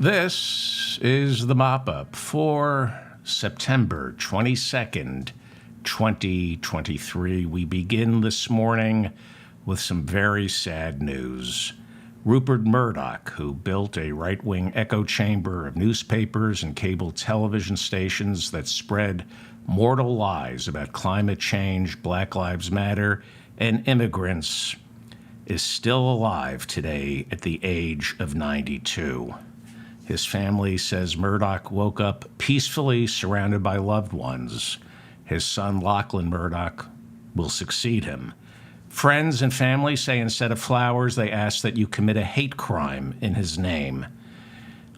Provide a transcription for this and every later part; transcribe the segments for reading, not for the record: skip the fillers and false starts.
This is the mop-up for September 22nd, 2023. We begin this morning with some very sad news. Rupert Murdoch, who built a right-wing echo chamber of newspapers and cable television stations that spread mortal lies about climate change, Black Lives Matter, and immigrants, is still alive today at the age of 92. His family says Murdoch woke up peacefully surrounded by loved ones. His son, Lachlan Murdoch, will succeed him. Friends and family say instead of flowers, they ask that you commit a hate crime in his name.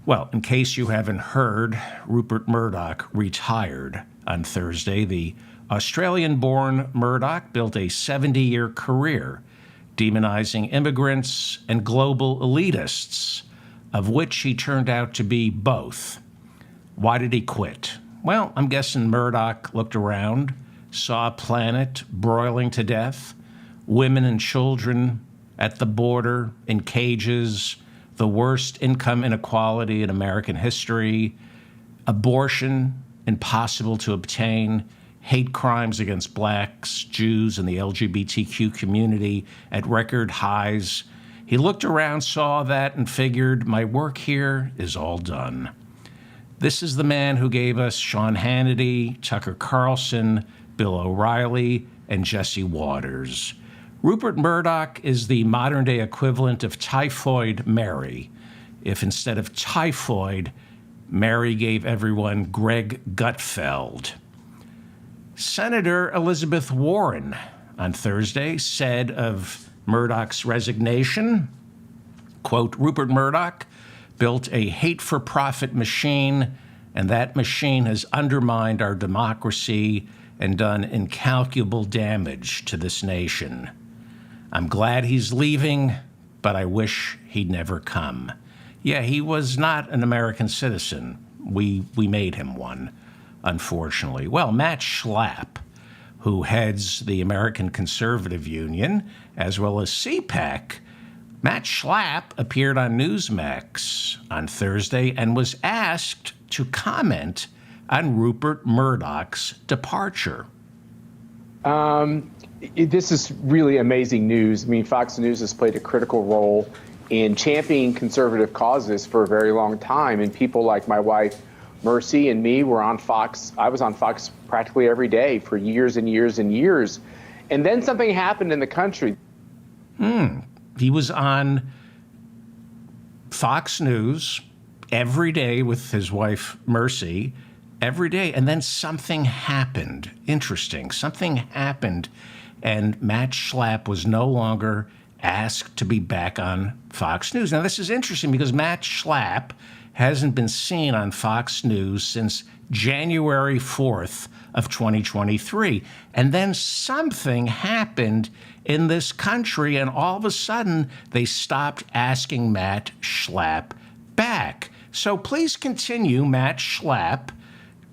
Well, in case you haven't heard, Rupert Murdoch retired on Thursday. The Australian-born Murdoch built a 70-year career demonizing immigrants and global elitists, of which he turned out to be both. Why did he quit? Well, I'm guessing Murdoch looked around, saw a planet broiling to death, women and children at the border in cages, the worst income inequality in American history, abortion impossible to obtain, hate crimes against blacks, Jews, and the LGBTQ community at record highs. He looked around, saw that, and figured, my work here is all done. This is the man who gave us Sean Hannity, Tucker Carlson, Bill O'Reilly, and Jesse Waters. Rupert Murdoch is the modern-day equivalent of Typhoid Mary, if instead of typhoid, Mary gave everyone Greg Gutfeld. Senator Elizabeth Warren on Thursday said of Murdoch's resignation, quote, Rupert Murdoch built a hate-for-profit machine, and that machine has undermined our democracy and done incalculable damage to this nation. I'm glad he's leaving, but I wish he'd never come. Yeah, he was not an American citizen. We made him one, unfortunately. Well, Matt Schlapp, who heads the American Conservative Union, as well as CPAC, Matt Schlapp appeared on Newsmax on Thursday and was asked to comment on Rupert Murdoch's departure. This is really amazing news. I mean, Fox News has played a critical role in championing conservative causes for a very long time. And people like my wife, Mercy, and me were on Fox. I was on Fox practically every day for years and years and years. And then something happened in the country. He was on Fox News every day with his wife, Mercy, every day. And then something happened. Interesting. Something happened. And Matt Schlapp was no longer asked to be back on Fox News. Now, this is interesting because Matt Schlapp hasn't been seen on Fox News since January 4th of 2023. And then something happened in this country, and all of a sudden, they stopped asking Matt Schlapp back. So please continue, Matt Schlapp,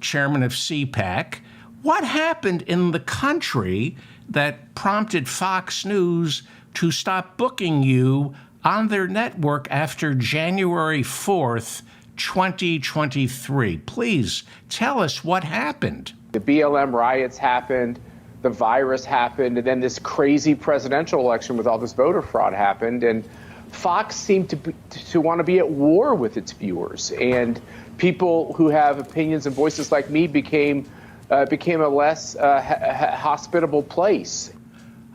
chairman of CPAC. What happened in the country that prompted Fox News to stop booking you on their network after January 4th, 2023? Please tell us what happened. The BLM riots happened, the virus happened, and then this crazy presidential election with all this voter fraud happened. And Fox seemed to want to be at war with its viewers. And people who have opinions and voices like me became a less hospitable place.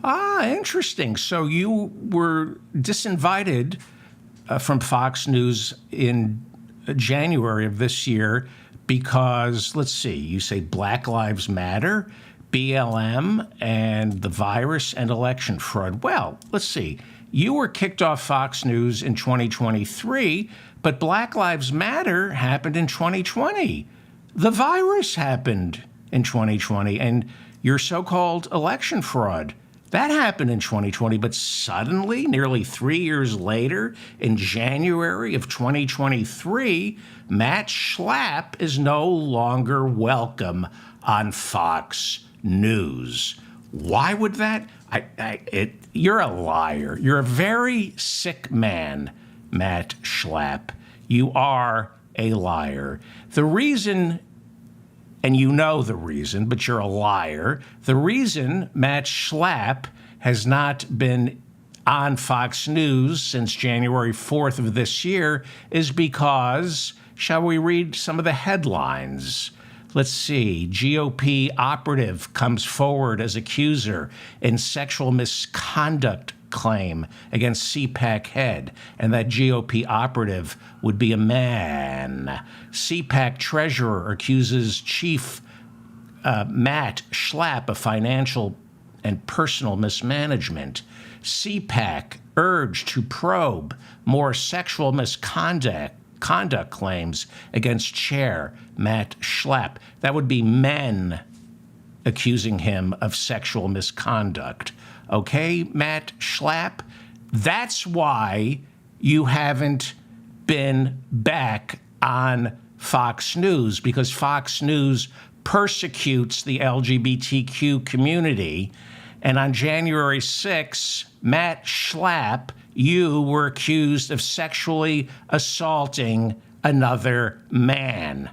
Interesting. So you were disinvited from Fox News in January of this year because, let's see, you say Black Lives Matter, BLM, and the virus and election fraud. Well, let's see. You were kicked off Fox News in 2023, but Black Lives Matter happened in 2020. The virus happened in 2020, and your so-called election fraud, that happened in 2020, but suddenly, nearly 3 years later, in January of 2023, Matt Schlapp is no longer welcome on Fox News. Why would that? You're a liar. You're a very sick man, Matt Schlapp. You are a liar. The reason, and you know the reason, but you're a liar, the reason Matt Schlapp has not been on Fox News since January 4th of this year is because, shall we read some of the headlines? Let's see. GOP operative comes forward as accuser in sexual misconduct claim against CPAC head, and that GOP operative would be a man. CPAC treasurer accuses Chief Matt Schlapp of financial and personal mismanagement. CPAC urged to probe more sexual misconduct claims against Chair Matt Schlapp. That would be men accusing him of sexual misconduct. Okay, Matt Schlapp? That's why you haven't been back on Fox News, because Fox News persecutes the LGBTQ community. And on January 6th, Matt Schlapp, you were accused of sexually assaulting another man.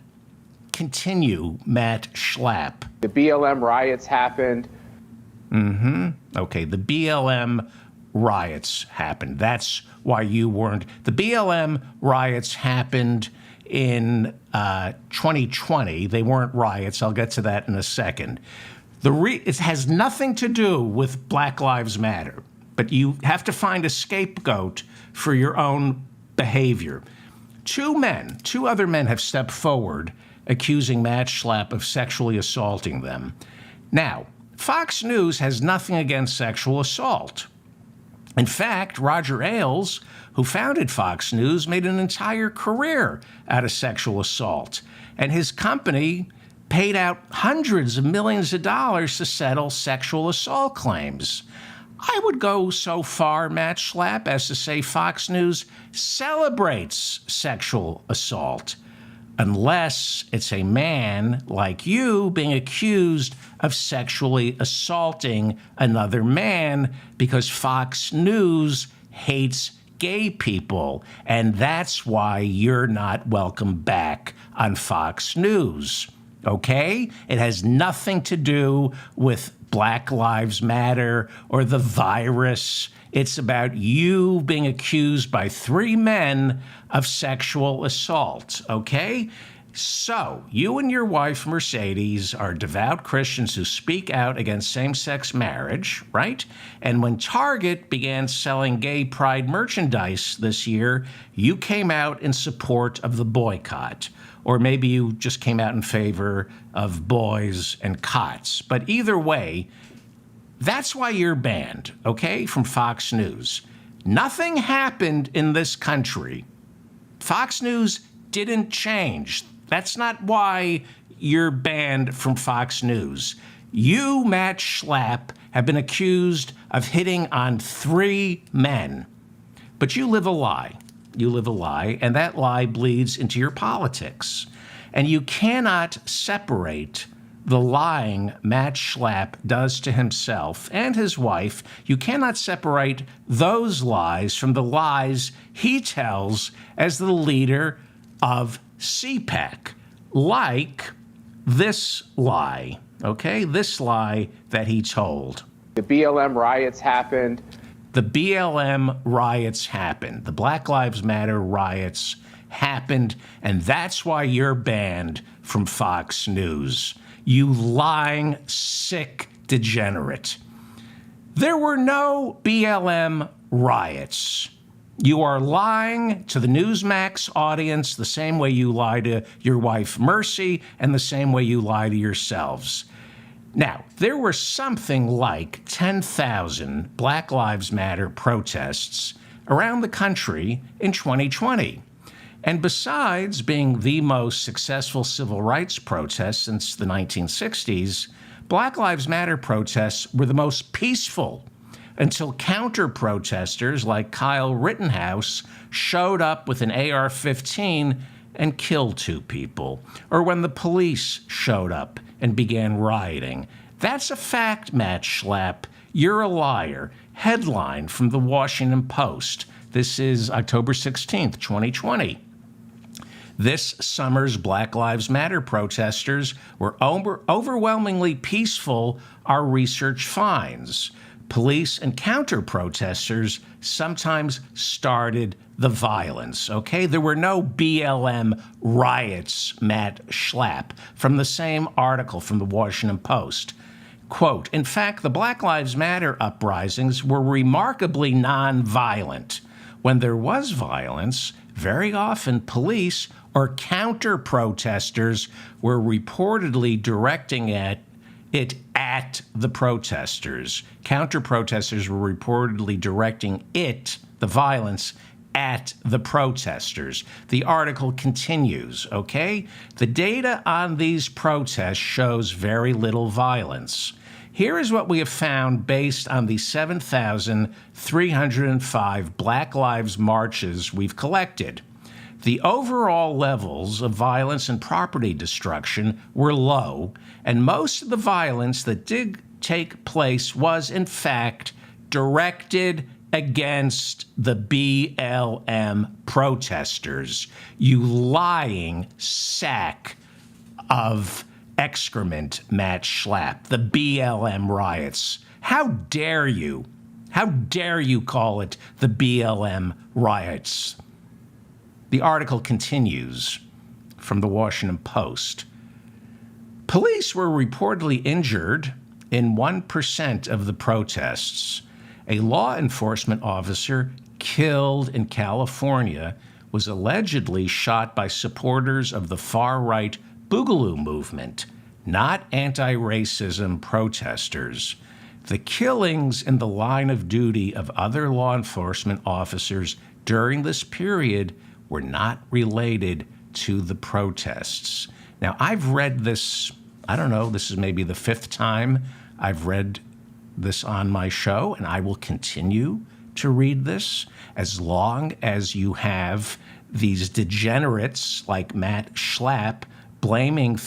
Continue, Matt Schlapp. The BLM riots happened. Okay, the BLM riots happened. That's why you weren't. The BLM riots happened in 2020. They weren't riots. I'll get to that in a second. It has nothing to do with Black Lives Matter, but you have to find a scapegoat for your own behavior. Two other men have stepped forward accusing Matt Schlapp of sexually assaulting them. Now, Fox News has nothing against sexual assault. In fact, Roger Ailes, who founded Fox News, made an entire career out of sexual assault, and his company paid out hundreds of millions of dollars to settle sexual assault claims. I would go so far, Matt Schlapp, as to say Fox News celebrates sexual assault, unless it's a man like you being accused of sexually assaulting another man, because Fox News hates gay people, and that's why you're not welcome back on Fox News. Okay? It has nothing to do with Black Lives Matter or the virus. It's about you being accused by three men of sexual assault, okay? So, you and your wife, Mercedes, are devout Christians who speak out against same-sex marriage, right? And when Target began selling gay pride merchandise this year, you came out in support of the boycott. Or maybe you just came out in favor of boys and cots. But either way, that's why you're banned, okay, from Fox News. Nothing happened in this country. Fox News didn't change. That's not why you're banned from Fox News. You, Matt Schlapp, have been accused of hitting on three men. But you live a lie. You live a lie, and that lie bleeds into your politics. And you cannot separate the lying Matt Schlapp does to himself and his wife. You cannot separate those lies from the lies he tells as the leader of CPAC, like this lie, okay? This lie that he told. The BLM riots happened. The BLM riots happened. The Black Lives Matter riots happened, and that's why you're banned from Fox News. You lying, sick degenerate. There were no BLM riots. You are lying to the Newsmax audience the same way you lie to your wife, Mercy, and the same way you lie to yourselves. Now, there were something like 10,000 Black Lives Matter protests around the country in 2020. And besides being the most successful civil rights protest since the 1960s, Black Lives Matter protests were the most peaceful until counter-protesters like Kyle Rittenhouse showed up with an AR-15 and killed two people, or when the police showed up and began rioting. That's a fact, Matt Schlapp. You're a liar. Headline from the Washington Post. This is October 16th, 2020. This summer's Black Lives Matter protesters were overwhelmingly peaceful, our research finds. Police and counter-protesters sometimes started the violence, okay? There were no BLM riots, Matt Schlapp, from the same article from the Washington Post. Quote, in fact, the Black Lives Matter uprisings were remarkably nonviolent. When there was violence, very often police or counter-protesters were reportedly directing it at the protesters. Counter-protesters were reportedly directing the violence, at the protesters. The article continues, okay? The data on these protests shows very little violence. Here is what we have found based on the 7,305 Black Lives marches we've collected. The overall levels of violence and property destruction were low, and most of the violence that did take place was, in fact, directed against the BLM protesters. You lying sack of excrement, Matt Schlapp. The BLM riots. How dare you? How dare you call it the BLM riots? The article continues from the Washington Post. Police were reportedly injured in 1% of the protests. A law enforcement officer killed in California was allegedly shot by supporters of the far-right Boogaloo movement, not anti-racism protesters. The killings in the line of duty of other law enforcement officers during this period were not related to the protests. Now, I've read this, I don't know, this is maybe the 5th time I've read this on my show, and I will continue to read this as long as you have these degenerates like Matt Schlapp blaming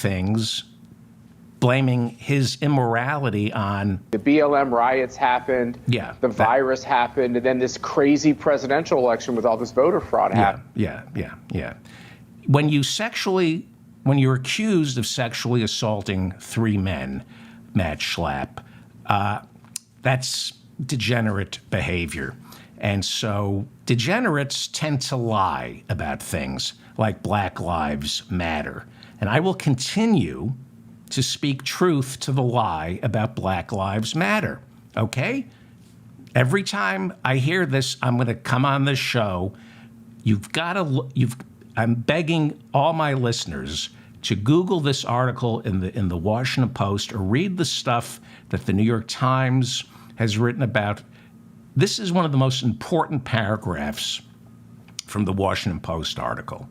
his immorality on... The BLM riots happened, the virus happened, and then this crazy presidential election with all this voter fraud happened. Yeah. When you're accused of sexually assaulting 3 men, Matt Schlapp, that's degenerate behavior. And so degenerates tend to lie about things like Black Lives Matter. And I will continue to speak truth to the lie about Black Lives Matter, okay? Every time I hear this, I'm going to come on this show. I'm begging all my listeners to Google this article in the Washington Post or read the stuff that the New York Times has written about. This is one of the most important paragraphs from the Washington Post article.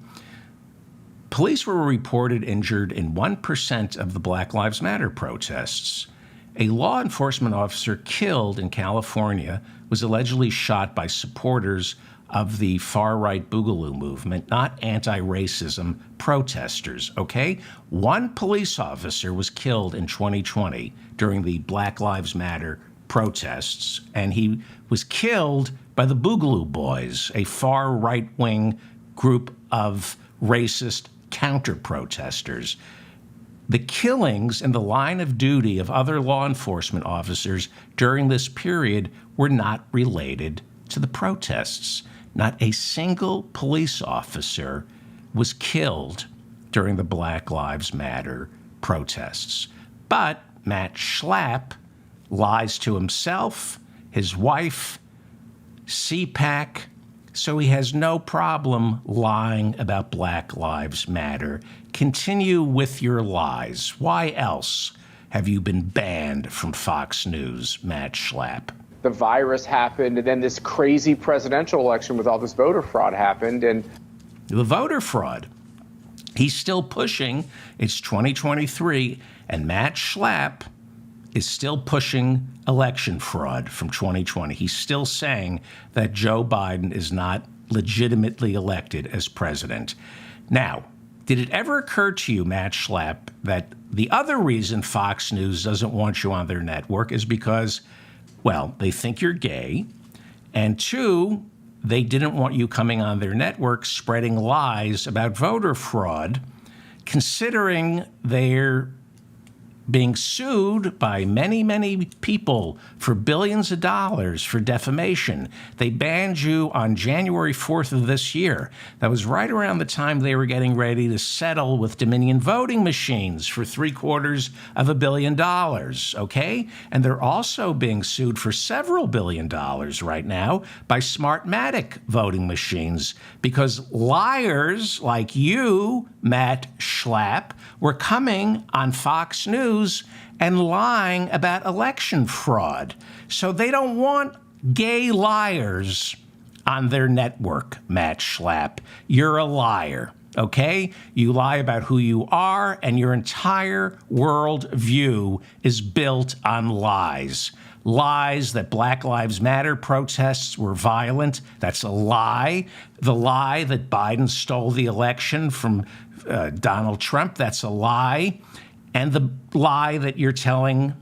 Police were reported injured in 1% of the Black Lives Matter protests. A law enforcement officer killed in California was allegedly shot by supporters of the far-right Boogaloo movement, not anti-racism protesters, okay? 1 police officer was killed in 2020 during the Black Lives Matter protests, and he was killed by the Boogaloo Boys, a far right-wing group of racist counter-protesters. The killings in the line of duty of other law enforcement officers during this period were not related to the protests. Not a single police officer was killed during the Black Lives Matter protests. But Matt Schlapp lies to himself, his wife, CPAC, so he has no problem lying about Black Lives Matter. Continue with your lies. Why else have you been banned from Fox News, Matt Schlapp? The virus happened, and then this crazy presidential election with all this voter fraud happened. And the voter fraud, he's still pushing. It's 2023, and Matt Schlapp is still pushing election fraud from 2020. He's still saying that Joe Biden is not legitimately elected as president. Now, did it ever occur to you, Matt Schlapp, that the other reason Fox News doesn't want you on their network is because, well, they think you're gay, and 2, they didn't want you coming on their network spreading lies about voter fraud, considering they're being sued by many, many people for billions of dollars for defamation. They banned you on January 4th of this year. That was right around the time they were getting ready to settle with Dominion voting machines for $750 million, okay? And they're also being sued for several $billions right now by Smartmatic voting machines because liars like you, Matt Schlapp, were coming on Fox News and lying about election fraud. So they don't want gay liars on their network, Matt Schlapp. You're a liar, okay? You lie about who you are, and your entire world view is built on lies. Lies that Black Lives Matter protests were violent. That's a lie. The lie that Biden stole the election from Donald Trump. That's a lie. And the lie that you're telling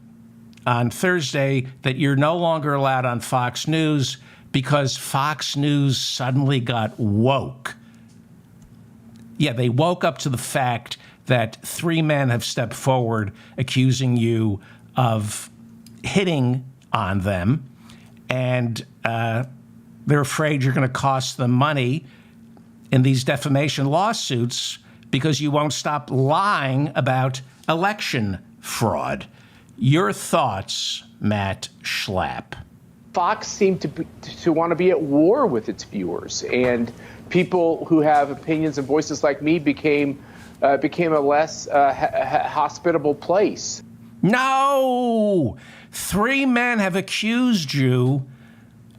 on Thursday that you're no longer allowed on Fox News because Fox News suddenly got woke. Yeah, they woke up to the fact that 3 men have stepped forward accusing you of hitting on them, and they're afraid you're going to cost them money in these defamation lawsuits because you won't stop lying about election fraud. Your thoughts, Matt Schlapp? Fox seemed to want to be at war with its viewers, and people who have opinions and voices like me became a less hospitable place. No! 3 men have accused you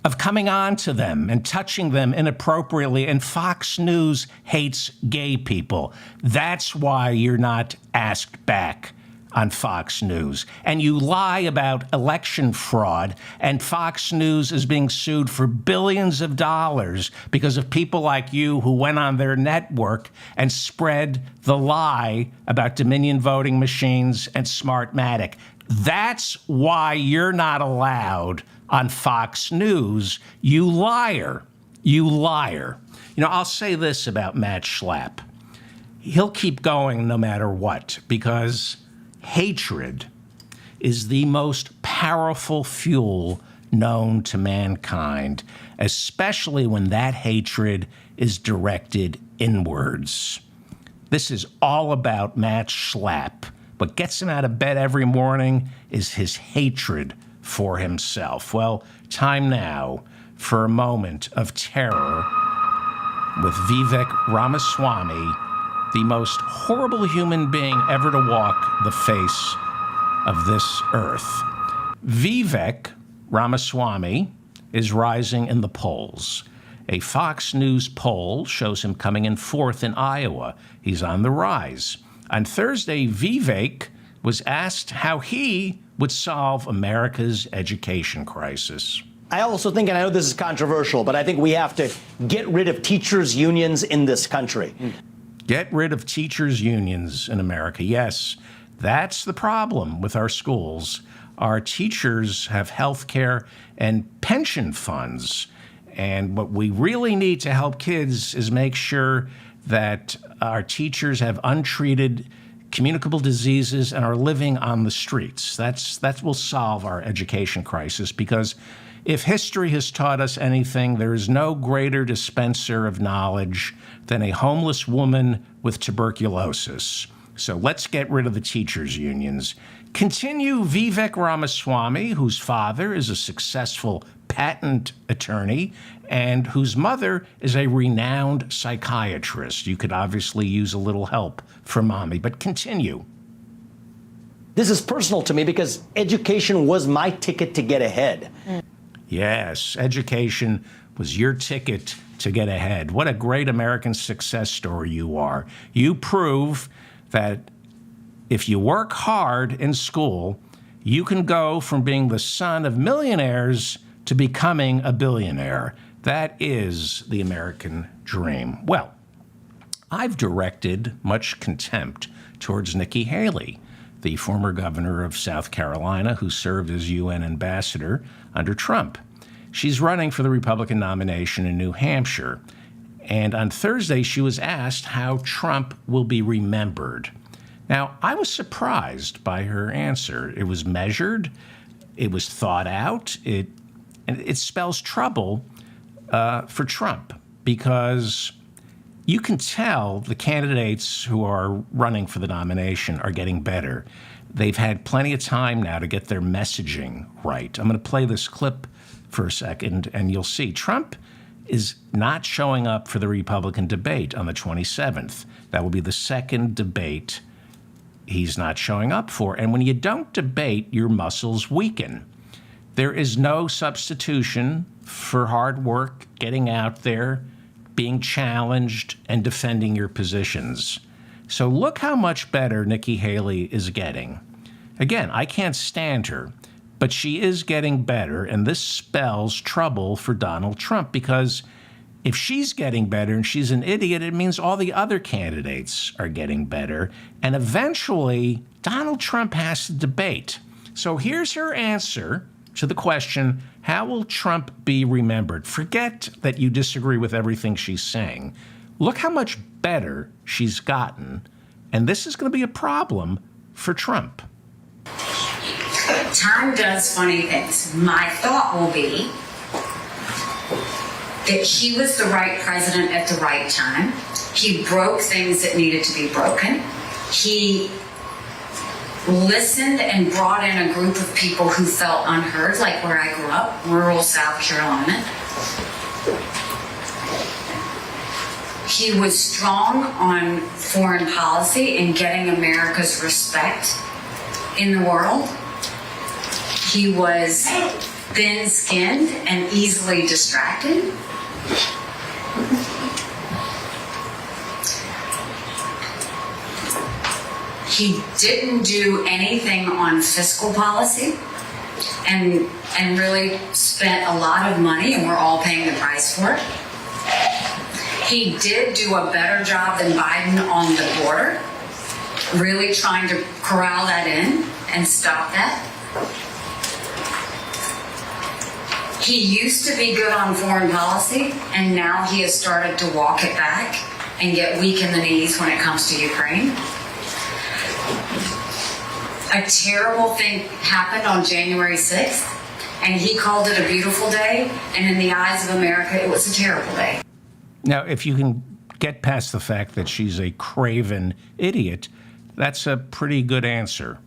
of coming on to them and touching them inappropriately, and Fox News hates gay people. That's why you're not asked back on Fox News. And you lie about election fraud, and Fox News is being sued for billions of dollars because of people like you who went on their network and spread the lie about Dominion voting machines and Smartmatic. That's why you're not allowed on Fox News, you liar. You liar. You know, I'll say this about Matt Schlapp. He'll keep going no matter what, because hatred is the most powerful fuel known to mankind, especially when that hatred is directed inwards. This is all about Matt Schlapp. What gets him out of bed every morning is his hatred for himself. Well, time now for a moment of terror with Vivek Ramaswamy, the most horrible human being ever to walk the face of this earth. Vivek Ramaswamy is rising in the polls. A Fox News poll shows him coming in 4th in Iowa. He's on the rise. On Thursday, Vivek was asked how he would solve America's education crisis. I also think, and I know this is controversial, but I think we have to get rid of teachers' unions in this country. Get rid of teachers' unions in America. Yes, that's the problem with our schools. Our teachers have health care and pension funds. And what we really need to help kids is make sure that our teachers have untreated communicable diseases and are living on the streets. That will solve our education crisis, because if history has taught us anything, there is no greater dispenser of knowledge than a homeless woman with tuberculosis. So let's get rid of the teachers' unions. Continue Vivek Ramaswamy, whose father is a successful patent attorney and whose mother is a renowned psychiatrist. You could obviously use a little help from mommy, but continue. This is personal to me because education was my ticket to get ahead. Yes, education was your ticket to get ahead. What a great American success story you are. You prove that if you work hard in school, you can go from being the son of millionaires to becoming a billionaire. That is the American dream. Well, I've directed much contempt towards Nikki Haley, the former governor of South Carolina who served as UN ambassador under Trump. She's running for the Republican nomination in New Hampshire. And on Thursday, she was asked how Trump will be remembered. Now, I was surprised by her answer. It was measured. It was thought out. And it spells trouble for Trump, because you can tell the candidates who are running for the nomination are getting better. They've had plenty of time now to get their messaging right. I'm going to play this clip for a second, and you'll see Trump is not showing up for the Republican debate on the 27th. That will be the second debate he's not showing up for. And when you don't debate, your muscles weaken. There is no substitution for hard work, getting out there, being challenged, and defending your positions. So look how much better Nikki Haley is getting. Again, I can't stand her, but she is getting better, and this spells trouble for Donald Trump, because if she's getting better and she's an idiot, it means all the other candidates are getting better, and eventually Donald Trump has to debate. So here's her answer to the question, how will Trump be remembered? Forget that you disagree with everything she's saying. Look how much better she's gotten, and this is going to be a problem for Trump. Time does funny things. My thought will be that he was the right president at the right time. He broke things that needed to be broken. He listened and brought in a group of people who felt unheard, like where I grew up, rural South Carolina. He was strong on foreign policy and getting America's respect in the world. He was thin-skinned and easily distracted. He didn't do anything on fiscal policy and really spent a lot of money, and we're all paying the price for it. He did do a better job than Biden on the border, really trying to corral that in and stop that. He used to be good on foreign policy, and now he has started to walk it back and get weak in the knees when it comes to Ukraine. A terrible thing happened on January 6th, and he called it a beautiful day, and in the eyes of America, it was a terrible day. Now, if you can get past the fact that she's a craven idiot, that's a pretty good answer.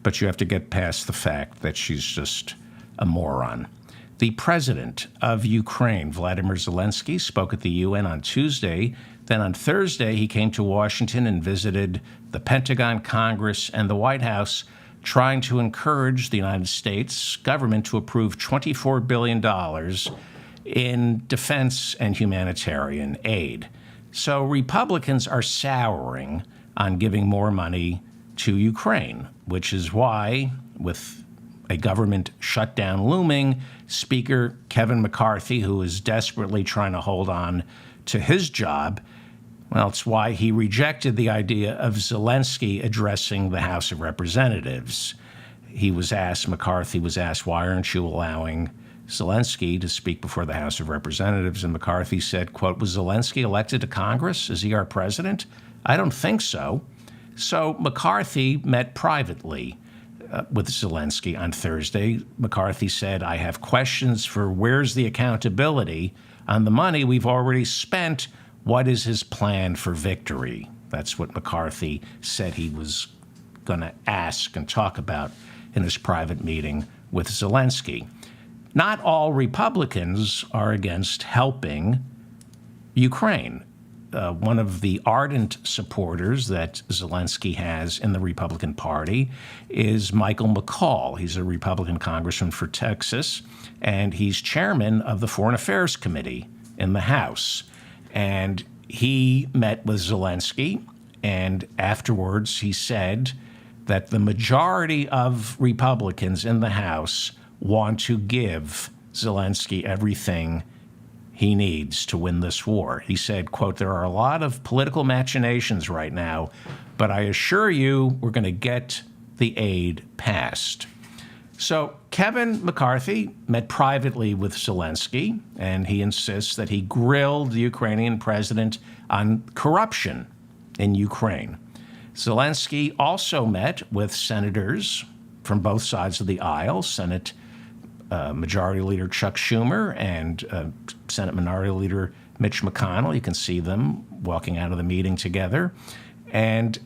But you have to get past the fact that she's just a moron. The president of Ukraine, Vladimir Zelensky, spoke at the UN on Tuesday. Then on Thursday, he came to Washington and visited the Pentagon, Congress, and the White House, trying to encourage the United States government to approve $24 billion in defense and humanitarian aid. So Republicans are souring on giving more money to Ukraine, which is why, with a government shutdown looming, Speaker Kevin McCarthy, who is desperately trying to hold on to his job, well, it's why he rejected the idea of Zelensky addressing the House of Representatives. McCarthy was asked, why aren't you allowing Zelensky to speak before the House of Representatives? And McCarthy said, quote, was Zelensky elected to Congress? Is he our president? I don't think so. So McCarthy met privately with Zelensky on Thursday. McCarthy said, I have questions for where's the accountability on the money we've already spent. What is his plan for victory? That's what McCarthy said he was going to ask and talk about in his private meeting with Zelensky. Not all Republicans are against helping Ukraine. One of the ardent supporters that Zelensky has in the Republican Party is Michael McCaul. He's a Republican congressman for Texas, and he's chairman of the Foreign Affairs Committee in the House. And he met with Zelensky, and afterwards he said that the majority of Republicans in the House want to give Zelensky everything he needs to win this war. He said, quote, there are a lot of political machinations right now, but I assure you we're going to get the aid passed. So Kevin McCarthy met privately with Zelensky, and he insists that he grilled the Ukrainian president on corruption in Ukraine. Zelensky also met with senators from both sides of the aisle, Senate Majority Leader Chuck Schumer and Senate Minority Leader Mitch McConnell. You can see them walking out of the meeting together. And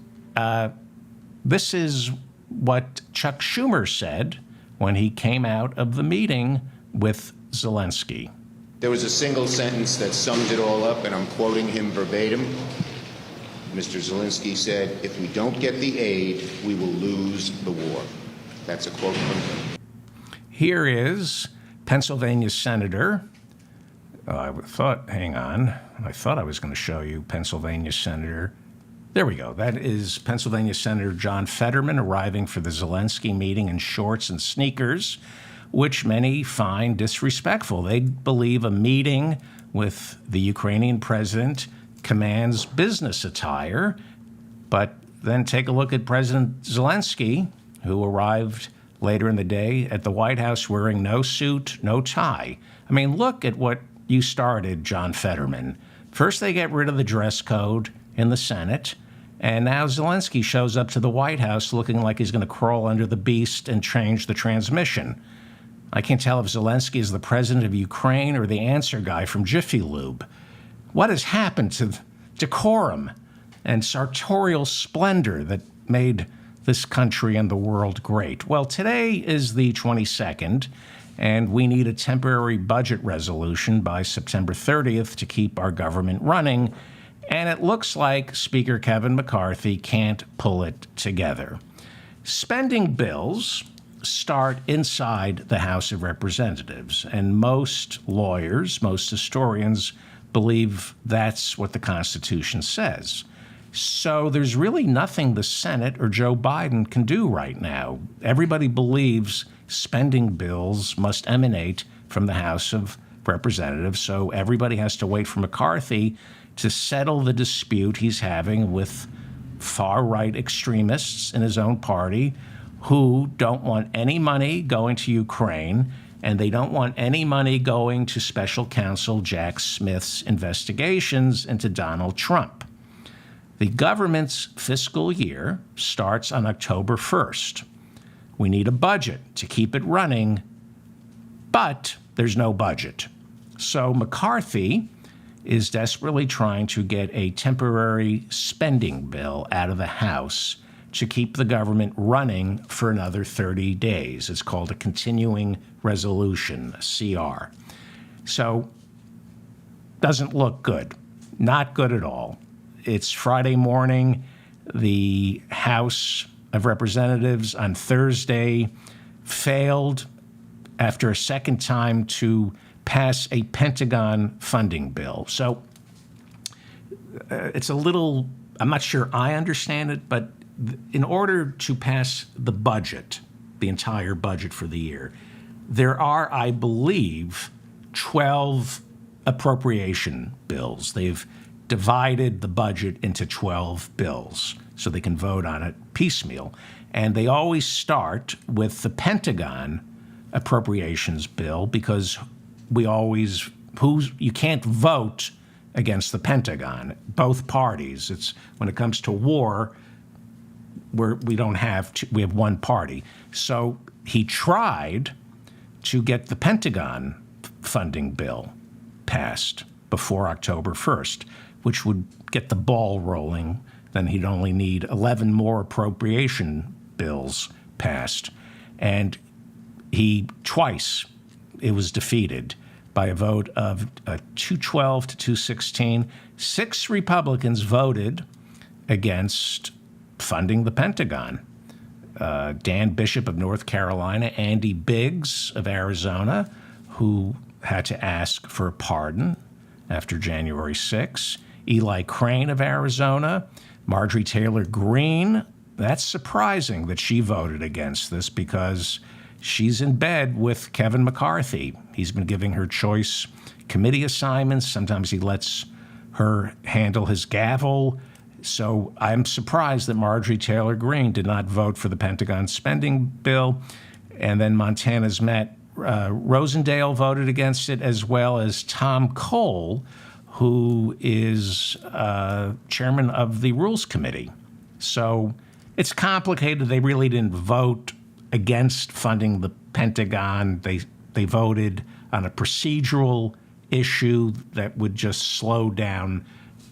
this is what Chuck Schumer said when he came out of the meeting with Zelensky. There was a single sentence that summed it all up, and I'm quoting him verbatim. Mr. Zelensky said, "If we don't get the aid, we will lose the war." That's a quote from him. Here is Pennsylvania Senator. I thought I was going to show you Pennsylvania Senator. There we go. That is Pennsylvania Senator John Fetterman arriving for the Zelensky meeting in shorts and sneakers, which many find disrespectful. They believe a meeting with the Ukrainian president commands business attire. But then take a look at President Zelensky, who arrived later in the day at the White House wearing no suit, no tie. I mean, look at what you started, John Fetterman. First, they get rid of the dress code in the Senate, and now Zelensky shows up to the White House looking like he's going to crawl under the beast and change the transmission. I can't tell if Zelensky is the president of Ukraine or the answer guy from Jiffy Lube. What has happened to decorum and sartorial splendor that made this country and the world great? Well, today is the 22nd, and we need a temporary budget resolution by September 30th to keep our government running. And it looks like Speaker Kevin McCarthy can't pull it together. Spending bills start inside the House of Representatives, and most lawyers, most historians believe that's what the Constitution says. So there's really nothing the Senate or Joe Biden can do right now. Everybody believes spending bills must emanate from the House of Representatives, so everybody has to wait for McCarthy to settle the dispute he's having with far-right extremists in his own party who don't want any money going to Ukraine, and they don't want any money going to Special Counsel Jack Smith's investigations into Donald Trump. The government's fiscal year starts on October 1st. We need a budget to keep it running, but there's no budget. So McCarthy is desperately trying to get a temporary spending bill out of the House to keep the government running for another 30 days. It's called a continuing resolution, a CR. So, doesn't look good. Not good at all. It's Friday morning. The House of Representatives on Thursday failed after a second time to pass a Pentagon funding bill. So it's a little, I'm not sure I understand it, but in order to pass the budget, the entire budget for the year, there are, I believe, 12 appropriation bills. They've divided the budget into 12 bills so they can vote on it piecemeal. And they always start with the Pentagon appropriations bill because you can't vote against the Pentagon, both parties. It's when it comes to war, we have one party. So he tried to get the Pentagon funding bill passed before October 1st, which would get the ball rolling. Then he'd only need 11 more appropriation bills passed. And it was defeated by a vote of 212 to 216. 6 Republicans voted against funding the Pentagon. Dan Bishop of North Carolina, Andy Biggs of Arizona, who had to ask for a pardon after January 6, Eli Crane of Arizona, Marjorie Taylor Greene. That's surprising that she voted against this because she's in bed with Kevin McCarthy. He's been giving her choice committee assignments. Sometimes he lets her handle his gavel. So I'm surprised that Marjorie Taylor Greene did not vote for the Pentagon spending bill. And then Montana's Matt Rosendale voted against it, as well as Tom Cole, who is chairman of the Rules Committee. So it's complicated. They really didn't vote against funding the Pentagon. They voted on a procedural issue that would just slow down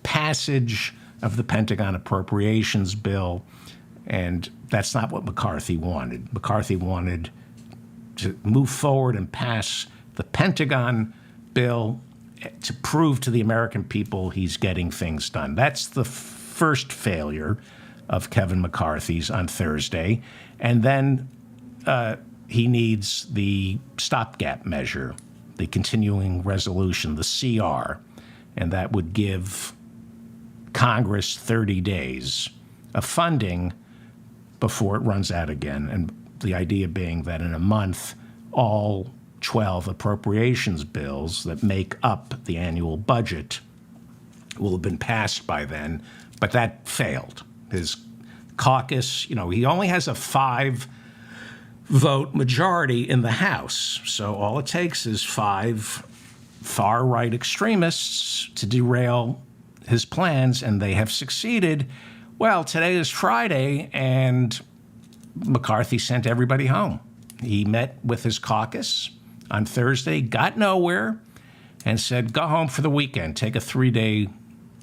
passage of the Pentagon appropriations bill. And that's not what McCarthy wanted. McCarthy wanted to move forward and pass the Pentagon bill to prove to the American people he's getting things done. That's the first failure of Kevin McCarthy's on Thursday. And then he needs the stopgap measure, the continuing resolution, the CR, and that would give Congress 30 days of funding before it runs out again. And the idea being that in a month, all 12 appropriations bills that make up the annual budget will have been passed by then, but that failed. His caucus, he only has a 5-vote majority in the House, so all it takes is 5 far-right extremists to derail his plans, and they have succeeded. Well, today is Friday, and McCarthy sent everybody home. He met with his caucus on Thursday, got nowhere, and said, go home for the weekend, take a 3-day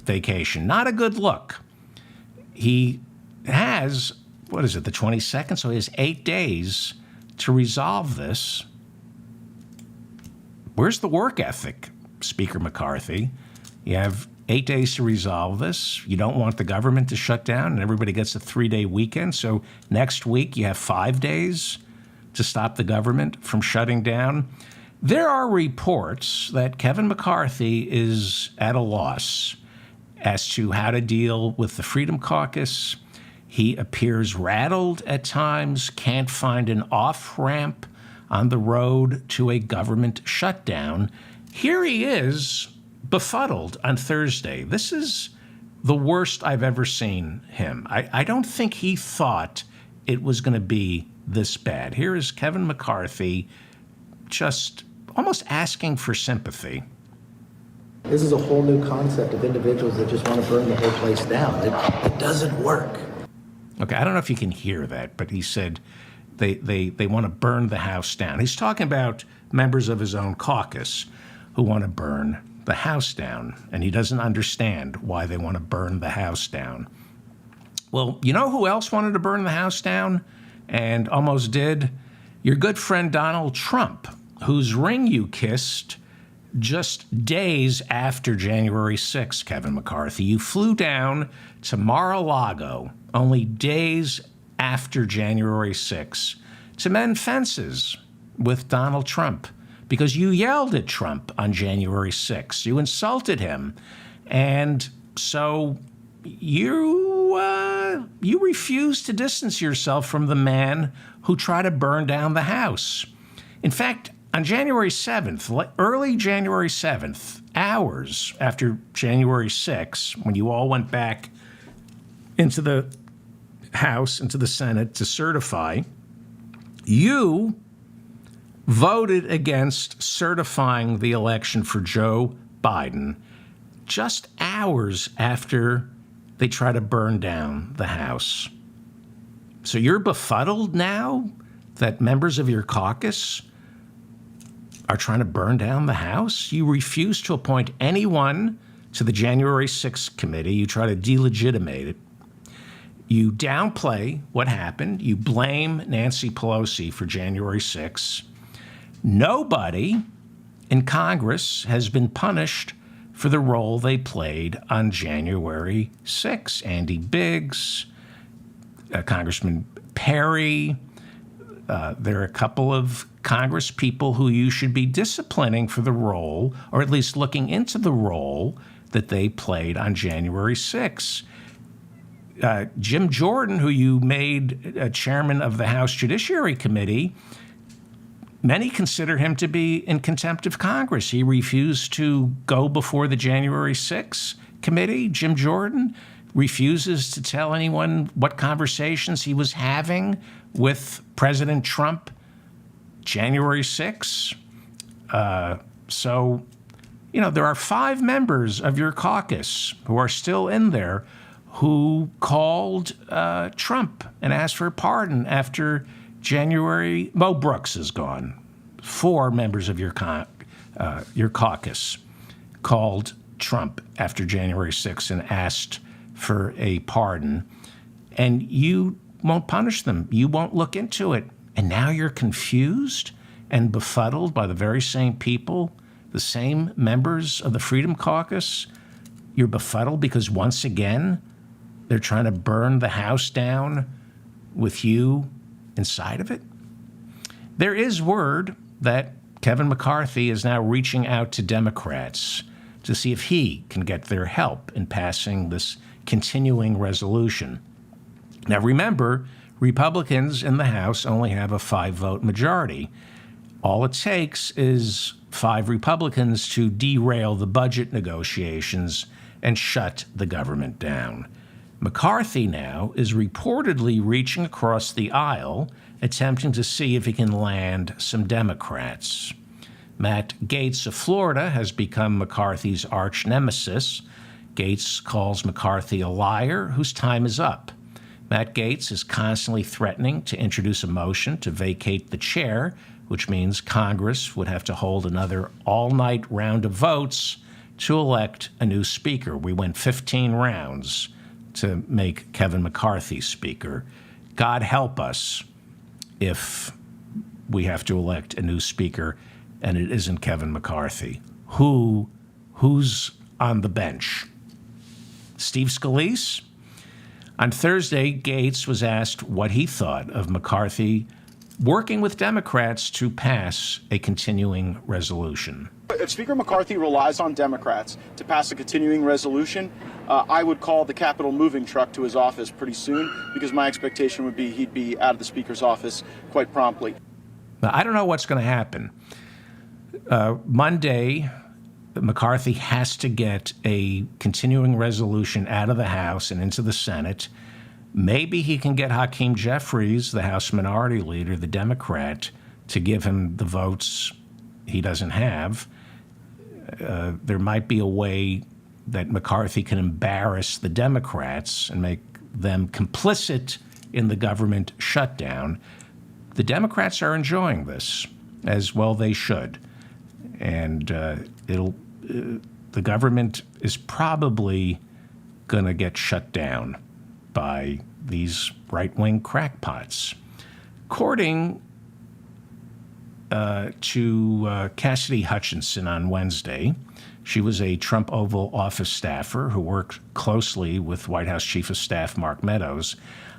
vacation. Not a good look. He has, the 22nd? So he has 8 days to resolve this. Where's the work ethic, Speaker McCarthy? You have 8 days to resolve this. You don't want the government to shut down and everybody gets a 3-day weekend. So next week you have 5 days to stop the government from shutting down. There are reports that Kevin McCarthy is at a loss as to how to deal with the Freedom Caucus. He appears rattled at times, can't find an off-ramp on the road to a government shutdown. Here he is, befuddled on Thursday. This is the worst I've ever seen him. I don't think he thought it was going to be this bad. Here is Kevin McCarthy just almost asking for sympathy. This is a whole new concept of individuals that just want to burn the whole place down. It doesn't work. Okay, I don't know if you can hear that, but he said they want to burn the House down. He's talking about members of his own caucus who want to burn the House down, and he doesn't understand why they want to burn the House down. Well, you know who else wanted to burn the House down and almost did? Your good friend Donald Trump, whose ring you kissed just days after January 6th, Kevin McCarthy. You flew down to Mar-a-Lago only days after January 6th to mend fences with Donald Trump because you yelled at Trump on January 6th. You insulted him. And so you refuse to distance yourself from the man who tried to burn down the House. In fact, on January 7th, early January 7th, hours after January 6th, when you all went back into the House, into the Senate to certify, you voted against certifying the election for Joe Biden just hours after they try to burn down the House. So you're befuddled now that members of your caucus are trying to burn down the House? You refuse to appoint anyone to the January 6th committee. You try to delegitimate it. You downplay what happened. You blame Nancy Pelosi for January 6th. Nobody in Congress has been punished for the role they played on January 6th. Andy Biggs, Congressman Perry. There are a couple of Congress people who you should be disciplining for the role, or at least looking into the role that they played on January 6th. Jim Jordan, who you made chairman of the House Judiciary Committee, many consider him to be in contempt of Congress. He refused to go before the January 6th committee. Jim Jordan refuses to tell anyone what conversations he was having with President Trump January 6th. So, there are 5 members of your caucus who are still in there who called Trump and asked for a pardon after January. Mo Brooks is gone. 4 members of your caucus called Trump after January 6th and asked for a pardon. And you won't punish them. You won't look into it. And now you're confused and befuddled by the very same people, the same members of the Freedom Caucus. You're befuddled because once again, they're trying to burn the house down with you inside of it. There is word that Kevin McCarthy is now reaching out to Democrats to see if he can get their help in passing this continuing resolution. Now, remember, Republicans in the House only have a 5-vote majority. All it takes is 5 Republicans to derail the budget negotiations and shut the government down. McCarthy now is reportedly reaching across the aisle, attempting to see if he can land some Democrats. Matt Gaetz of Florida has become McCarthy's arch nemesis. Gaetz calls McCarthy a liar whose time is up. Matt Gaetz is constantly threatening to introduce a motion to vacate the chair, which means Congress would have to hold another all-night round of votes to elect a new speaker. We went 15 rounds to make Kevin McCarthy speaker. God help us if we have to elect a new speaker and it isn't Kevin McCarthy. Who's on the bench? Steve Scalise? On Thursday, Gaetz was asked what he thought of McCarthy working with Democrats to pass a continuing resolution. If Speaker McCarthy relies on Democrats to pass a continuing resolution, I would call the Capitol moving truck to his office pretty soon, because my expectation would be he'd be out of the Speaker's office quite promptly. Now, I don't know what's going to happen. Monday, McCarthy has to get a continuing resolution out of the House and into the Senate. Maybe he can get Hakeem Jeffries, the House Minority Leader, the Democrat, to give him the votes he doesn't have. There might be a way that McCarthy can embarrass the Democrats and make them complicit in the government shutdown. The Democrats are enjoying this, as well they should. And the government is probably going to get shut down by these right-wing crackpots. According to Cassidy Hutchinson on Wednesday, she was a Trump Oval Office staffer who worked closely with White House Chief of Staff Mark Meadows.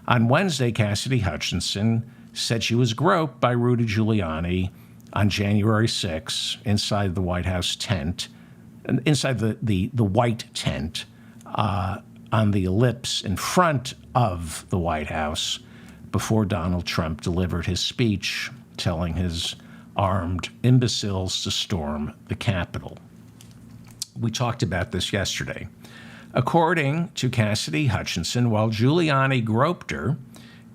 On Wednesday, Cassidy Hutchinson said she was groped by Rudy Giuliani on January 6 inside the White House tent, inside the white tent on the ellipse in front of the White House before Donald Trump delivered his speech telling his armed imbeciles to storm the Capitol. We talked about this yesterday. According to Cassidy Hutchinson, while Giuliani groped her,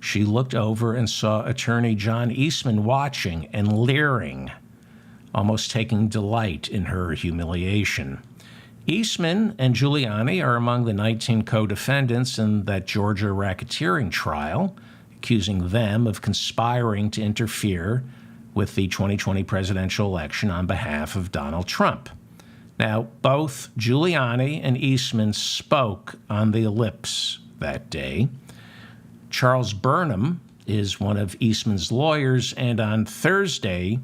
she looked over and saw attorney John Eastman watching and leering, almost taking delight in her humiliation. Eastman and Giuliani are among the 19 co-defendants in that Georgia racketeering trial, accusing them of conspiring to interfere with the 2020 presidential election on behalf of Donald Trump. Now, both Giuliani and Eastman spoke on the ellipse that day. Charles Burnham is one of Eastman's lawyers, and on Thursday,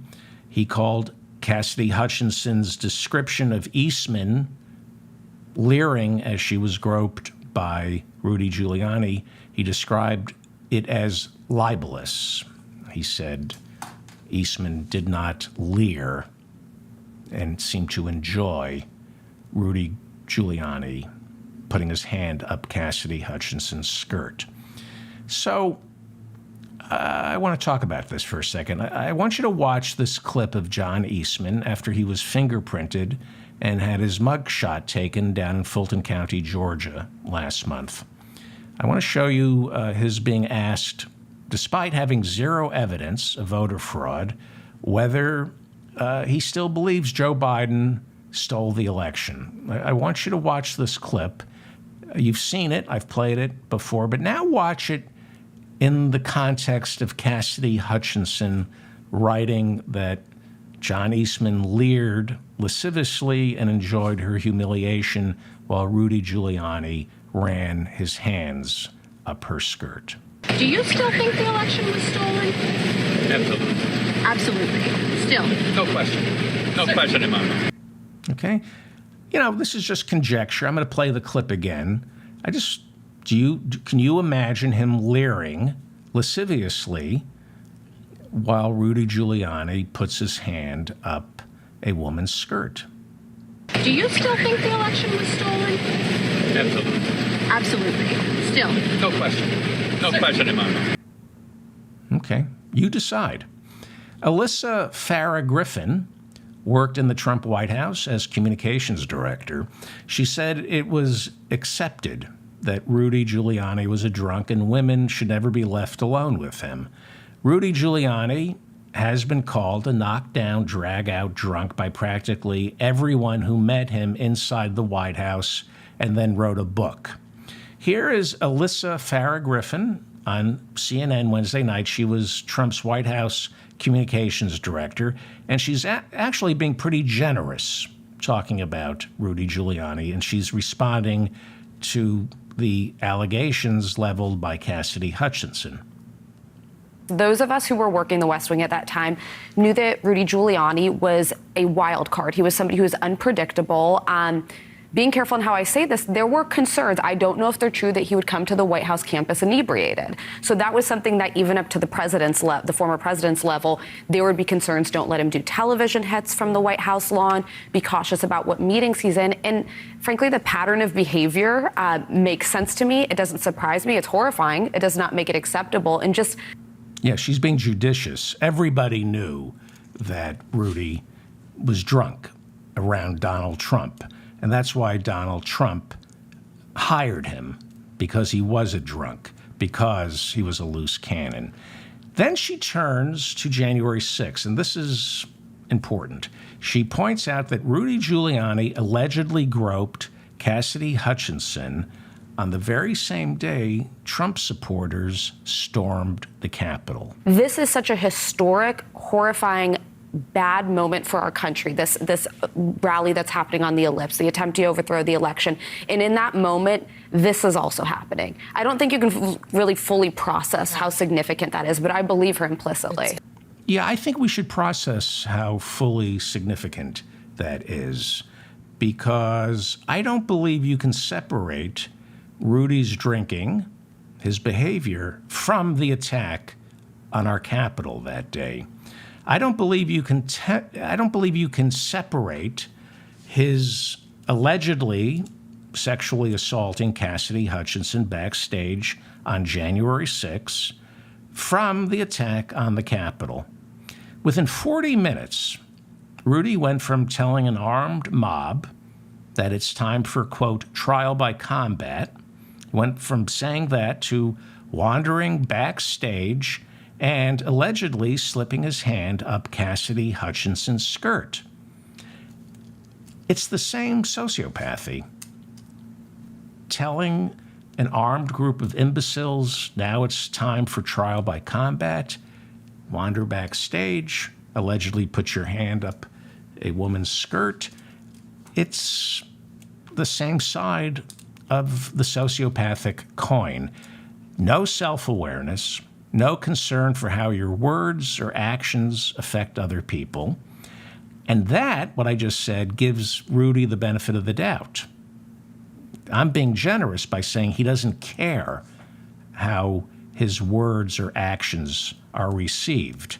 he called Cassidy Hutchinson's description of Eastman leering as she was groped by Rudy Giuliani. He described it as libelous. He said Eastman did not leer and seemed to enjoy Rudy Giuliani putting his hand up Cassidy Hutchinson's skirt. So I want to talk about this for a second. I want you to watch this clip of John Eastman after he was fingerprinted and had his mugshot taken down in Fulton County, Georgia, last month. I want to show you his being asked, despite having zero evidence of voter fraud, whether he still believes Joe Biden stole the election. I want you to watch this clip. You've seen it. I've played it before. But now watch it in the context of Cassidy Hutchinson writing that John Eastman leered lasciviously and enjoyed her humiliation while Rudy Giuliani ran his hands up her skirt. Do you still think the election was stolen? Absolutely. Absolutely. Still. No question. No question in my mind. Okay? You know, this is just conjecture. I'm going to play the clip again. Can you imagine him leering lasciviously while Rudy Giuliani puts his hand up a woman's skirt? Do you still think the election was stolen? Absolutely. Absolutely. Still. No question. No question in my mind. Okay, you decide. Alyssa Farah Griffin worked in the Trump White House as communications director. She said it was accepted that Rudy Giuliani was a drunk and women should never be left alone with him. Rudy Giuliani has been called a knockdown, drag-out drunk by practically everyone who met him inside the White House and then wrote a book. Here is Alyssa Farah Griffin on CNN Wednesday night. She was Trump's White House communications director, and she's actually being pretty generous talking about Rudy Giuliani, and she's responding to the allegations leveled by Cassidy Hutchinson. Those of us who were working the West Wing at that time knew that Rudy Giuliani was a wild card. He was somebody who was unpredictable. Being careful in how I say this, there were concerns. I don't know if they're true that he would come to the White House campus inebriated. So that was something that even up to the the former president's level, there would be concerns. Don't let him do television hits from the White House lawn. Be cautious about what meetings he's in. And frankly, the pattern of behavior makes sense to me. It doesn't surprise me. It's horrifying. It does not make it acceptable. And just... Yeah, she's being judicious. Everybody knew that Rudy was drunk around Donald Trump. And that's why Donald Trump hired him, because he was a drunk, because he was a loose cannon. Then she turns to January 6th, and this is important. She points out that Rudy Giuliani allegedly groped Cassidy Hutchinson on the very same day Trump supporters stormed the Capitol. This is such a historic, horrifying, bad moment for our country, this rally that's happening on the Ellipse, the attempt to overthrow the election. And in that moment, this is also happening. I don't think you can really fully process how significant that is, but I believe her implicitly. Yeah, I think we should process how fully significant that is, because I don't believe you can separate Rudy's drinking, his behavior, from the attack on our Capitol that day. I don't believe you can separate his allegedly sexually assaulting Cassidy Hutchinson backstage on January 6th from the attack on the Capitol. Within 40 minutes, Rudy went from telling an armed mob that it's time for, quote, trial by combat, went from saying that to wandering backstage and allegedly slipping his hand up Cassidy Hutchinson's skirt. It's the same sociopathy. Telling an armed group of imbeciles, now it's time for trial by combat, wander backstage, allegedly put your hand up a woman's skirt. It's the same side of the sociopathic coin. No self-awareness, no concern for how your words or actions affect other people. And that, what I just said, gives Rudy the benefit of the doubt. I'm being generous by saying he doesn't care how his words or actions are received.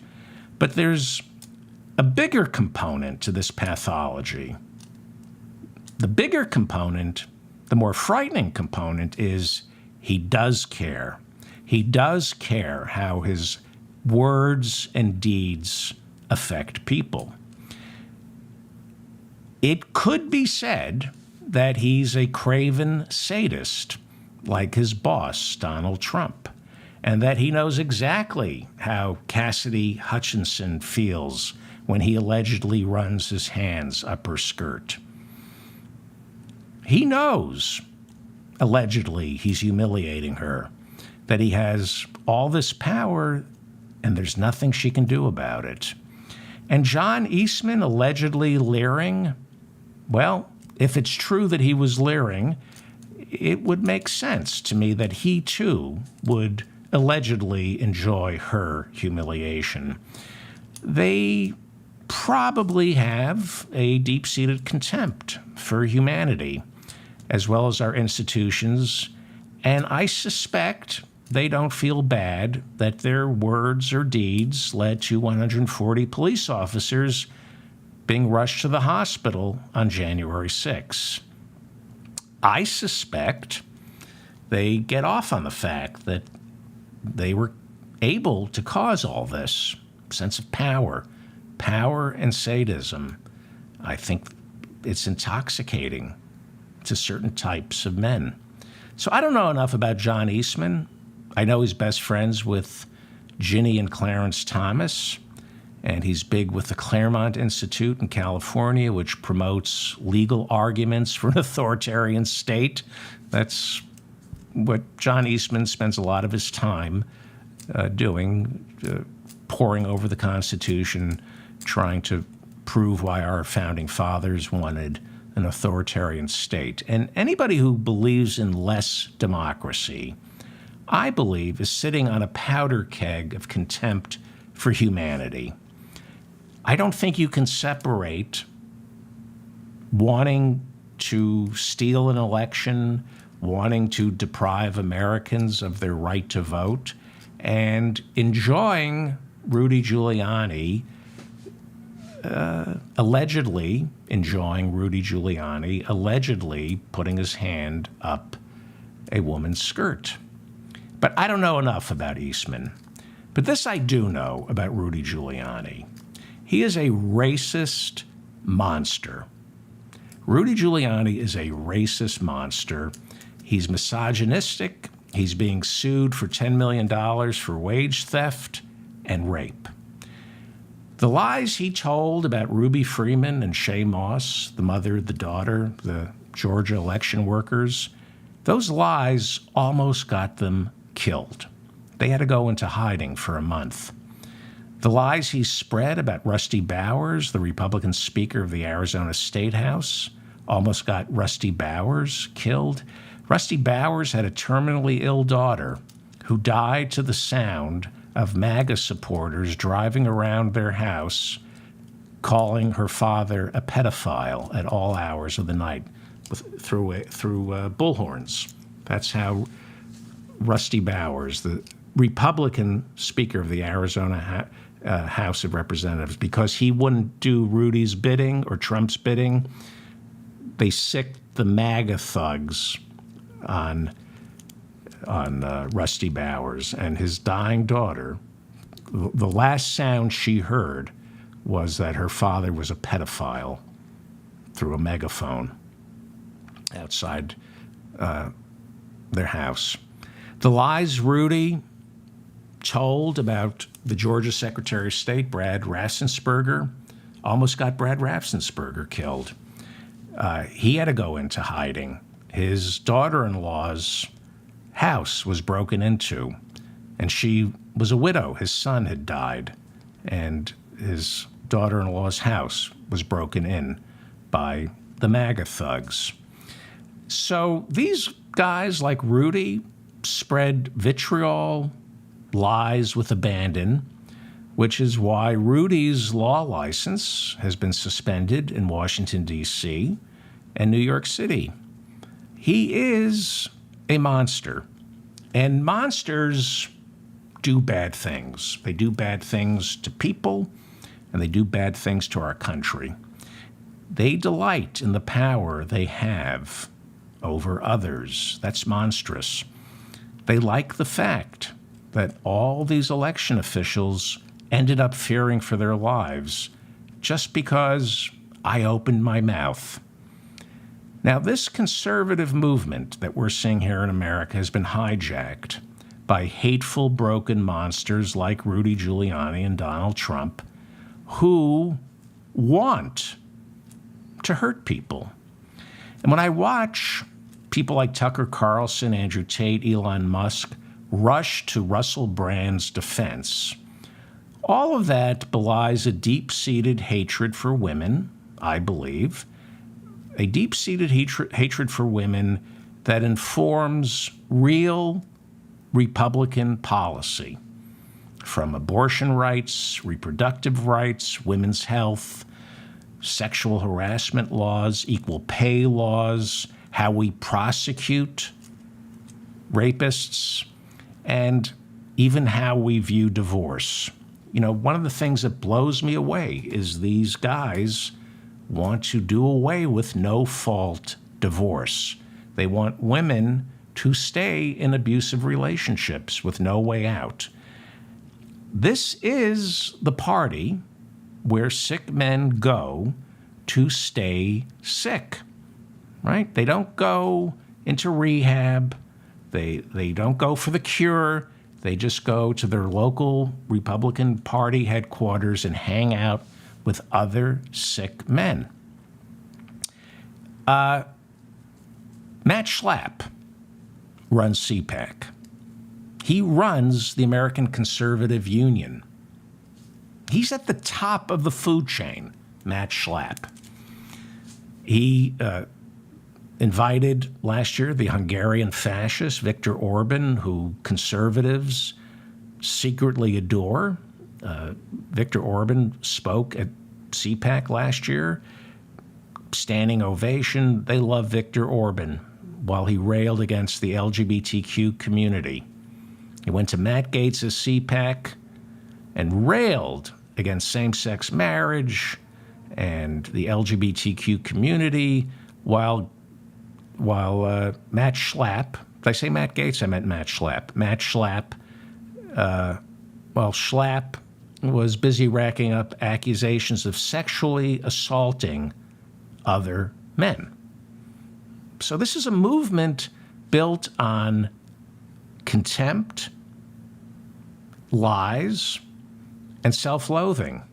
But there's a bigger component to this pathology. The bigger component, the more frightening component, is he does care. He does care how his words and deeds affect people. It could be said that he's a craven sadist, like his boss, Donald Trump. and that he knows exactly how Cassidy Hutchinson feels when he allegedly runs his hands up her skirt. He knows, allegedly, he's humiliating her, that he has all this power and there's nothing she can do about it. And John Eastman allegedly leering, well, if it's true that he was leering, it would make sense to me that he too would allegedly enjoy her humiliation. They probably have a deep-seated contempt for humanity, as well as our institutions, and I suspect they don't feel bad that their words or deeds led to 140 police officers being rushed to the hospital on January 6. I suspect they get off on the fact that they were able to cause all this sense of power and sadism. I think it's intoxicating to certain types of men. So I don't know enough about John Eastman. I know he's best friends with Ginny and Clarence Thomas, and he's big with the Claremont Institute in California, which promotes legal arguments for an authoritarian state. That's what John Eastman spends a lot of his time doing, poring over the Constitution, trying to prove why our founding fathers wanted an authoritarian state. And anybody who believes in less democracy, I believe, is sitting on a powder keg of contempt for humanity. I don't think you can separate wanting to steal an election, wanting to deprive Americans of their right to vote, and enjoying Rudy Giuliani, allegedly putting his hand up a woman's skirt. But I don't know enough about Eastman. But this I do know about Rudy Giuliani. He is a racist monster. Rudy Giuliani is a racist monster. He's misogynistic. He's being sued for $10 million for wage theft and rape. The lies he told about Ruby Freeman and Shay Moss, the mother, the daughter, the Georgia election workers, those lies almost got them killed. They had to go into hiding for a month. The lies he spread about Rusty Bowers, the Republican Speaker of the Arizona State House, almost got Rusty Bowers killed. Rusty Bowers had a terminally ill daughter who died to the sound of MAGA supporters driving around their house, calling her father a pedophile at all hours of the night through bullhorns. That's how Rusty Bowers, the Republican Speaker of the Arizona House of Representatives, because he wouldn't do Rudy's bidding or Trump's bidding, they sicked the MAGA thugs on Rusty Bowers. And his dying daughter, the last sound she heard was that her father was a pedophile through a megaphone outside their house. The lies Rudy told about the Georgia Secretary of State, Brad Raffensperger, almost got Brad Raffensperger killed. He had to go into hiding. His daughter-in-law's house was broken into, and she was a widow. His son had died, and his daughter-in-law's house was broken in by the MAGA thugs. So these guys like Rudy spread vitriol, lies with abandon, which is why Rudy's law license has been suspended in Washington, D.C. and New York City. He is a monster, and monsters do bad things. They do bad things to people, and they do bad things to our country. They delight in the power they have over others. That's monstrous. They like the fact that all these election officials ended up fearing for their lives just because I opened my mouth. Now, this conservative movement that we're seeing here in America has been hijacked by hateful, broken monsters like Rudy Giuliani and Donald Trump who want to hurt people. And when I watch people like Tucker Carlson, Andrew Tate, Elon Musk rush to Russell Brand's defense, all of that belies a deep-seated hatred for women, I believe, a deep-seated hatred for women that informs real Republican policy, from abortion rights, reproductive rights, women's health, sexual harassment laws, equal pay laws, how we prosecute rapists, and even how we view divorce. You know, one of the things that blows me away is these guys want to do away with no-fault divorce. They want women to stay in abusive relationships with no way out. This is the party where sick men go to stay sick, right? They don't go into rehab. They don't go for the cure. They just go to their local Republican Party headquarters and hang out with other sick men. Matt Schlapp runs CPAC. He runs the American Conservative Union. He's at the top of the food chain, Matt Schlapp. He invited last year the Hungarian fascist Viktor Orban, who conservatives secretly adore. Viktor Orban spoke at CPAC last year, standing ovation. They love Viktor Orban while he railed against the LGBTQ community. He went to Matt Gaetz' CPAC and railed against same-sex marriage and the LGBTQ community, while Matt Schlapp, did I say Matt Gaetz? I meant Matt Schlapp. Matt Schlapp, Schlapp was busy racking up accusations of sexually assaulting other men. So this is a movement built on contempt, lies, and self-loathing,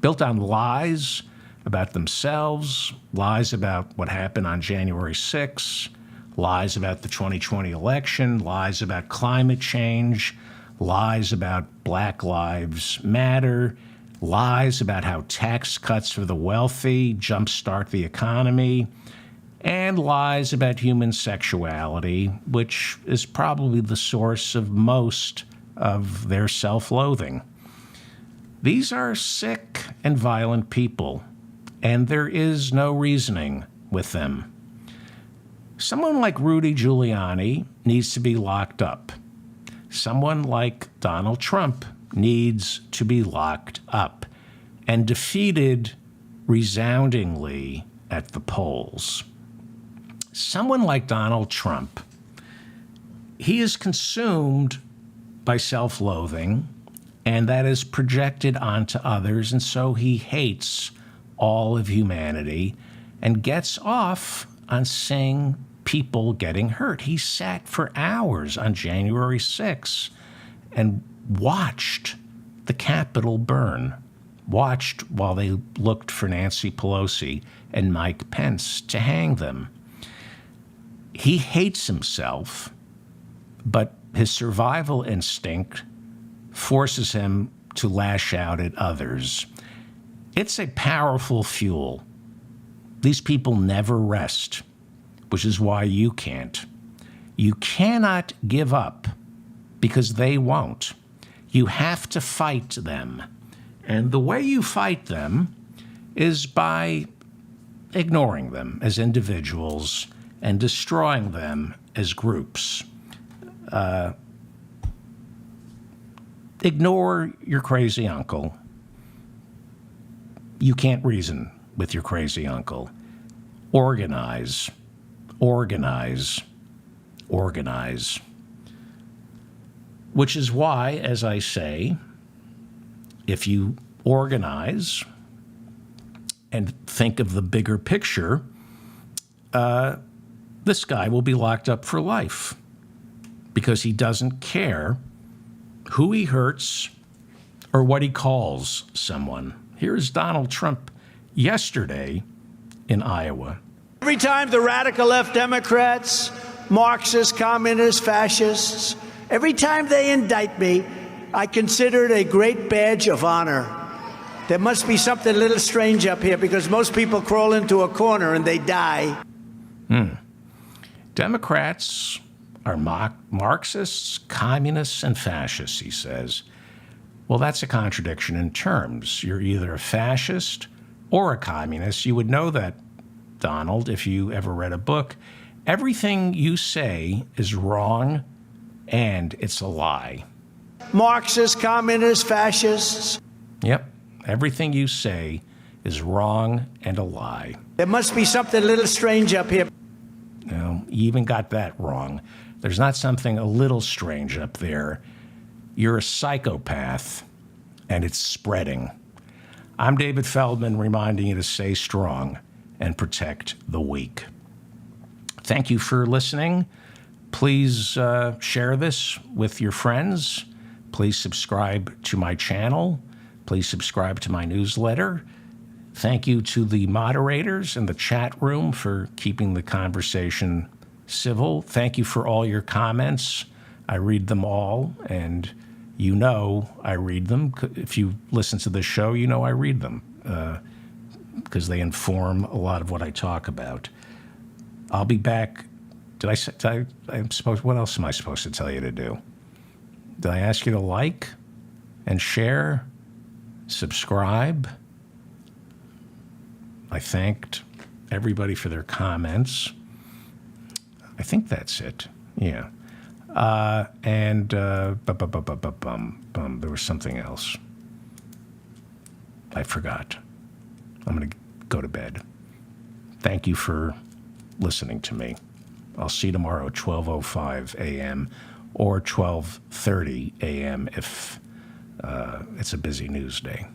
built on lies about themselves, lies about what happened on January 6th, lies about the 2020 election, lies about climate change, lies about Black Lives Matter, lies about how tax cuts for the wealthy jumpstart the economy, and lies about human sexuality, which is probably the source of most of their self-loathing. These are sick and violent people, and there is no reasoning with them. Someone like Rudy Giuliani needs to be locked up. Someone like Donald Trump needs to be locked up and defeated resoundingly at the polls. Someone like Donald Trump, he is consumed by self-loathing, and that is projected onto others, and so he hates all of humanity and gets off on seeing people getting hurt. He sat for hours on January 6th and watched the Capitol burn, watched while they looked for Nancy Pelosi and Mike Pence to hang them. He hates himself, but his survival instinct forces him to lash out at others. It's a powerful fuel. These people never rest, which is why you can't. You cannot give up because they won't. You have to fight them. And the way you fight them is by ignoring them as individuals and destroying them as groups. Ignore your crazy uncle. You can't reason with your crazy uncle. Organize, organize, organize. Which is why, as I say, if you organize and think of the bigger picture, this guy will be locked up for life. because he doesn't care who he hurts or what he calls someone. Here's Donald Trump yesterday in Iowa. Every time the radical left Democrats, Marxists, communists, fascists, every time they indict me, I consider it a great badge of honor. There must be something a little strange up here because most people crawl into a corner and they die. Democrats are Marxists, communists, and fascists, he says. Well, that's a contradiction in terms. You're either a fascist or a communist. You would know that, Donald, if you ever read a book. Everything you say is wrong and it's a lie. Marxists, communists, fascists. Yep. Everything you say is wrong and a lie. There must be something a little strange up here. No, you even got that wrong. There's not something a little strange up there. You're a psychopath, and it's spreading. I'm David Feldman, reminding you to stay strong and protect the weak. Thank you for listening. Please share this with your friends. Please subscribe to my channel. Please subscribe to my newsletter. Thank you to the moderators in the chat room for keeping the conversation civil. Thank you for all your comments. I read them all, and you know I read them. If you listen to this show, you know I read them because they inform a lot of what I talk about. I'll be back. What else am I supposed to tell you to do? Did I ask you to like and share, subscribe? I thanked everybody for their comments. I think that's it. Yeah. There was something else. I forgot. I'm going to go to bed. Thank you for listening to me. I'll see you tomorrow at 12:05 a.m. or 12:30 a.m. if it's a busy news day.